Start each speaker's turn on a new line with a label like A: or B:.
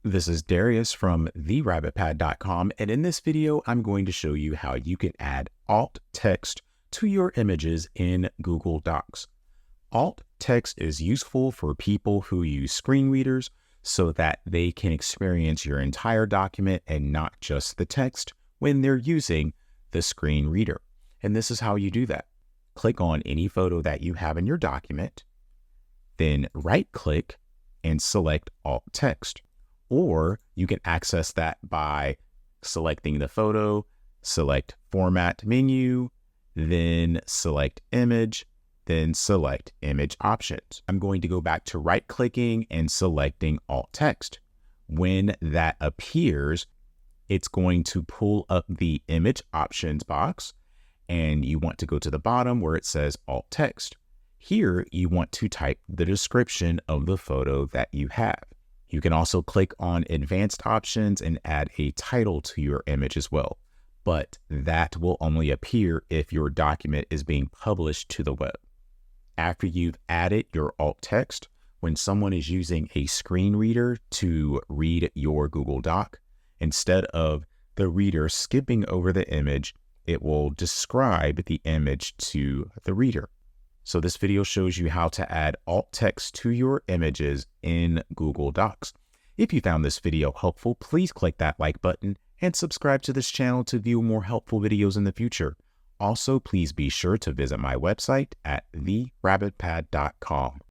A: This is Darius from therabbitpad.com, and in this video, I'm going to show you how you can add alt text to your images in Google Docs. Alt text is useful for people who use screen readers so that they can experience your entire document and not just the text when they're using the screen reader. And this is how you do that. Click on any photo that you have in your document, then right-click and select alt text. Or you can access that by selecting the photo, select Format menu, then select Image, then select Image Options. I'm going to go back to right-clicking and selecting Alt Text. When that appears, it's going to pull up the Image Options box, and you want to go to the bottom where it says Alt Text. Here, you want to type the description of the photo that you have. You can also click on Advanced Options and add a title to your image as well, but that will only appear if your document is being published to the web. After you've added your alt text, when someone is using a screen reader to read your Google Doc, instead of the reader skipping over the image, it will describe the image to the reader. So this video shows you how to add alt text to your images in Google Docs. If you found this video helpful, please click that like button and subscribe to this channel to view more helpful videos in the future. Also, please be sure to visit my website at therabbitpad.com.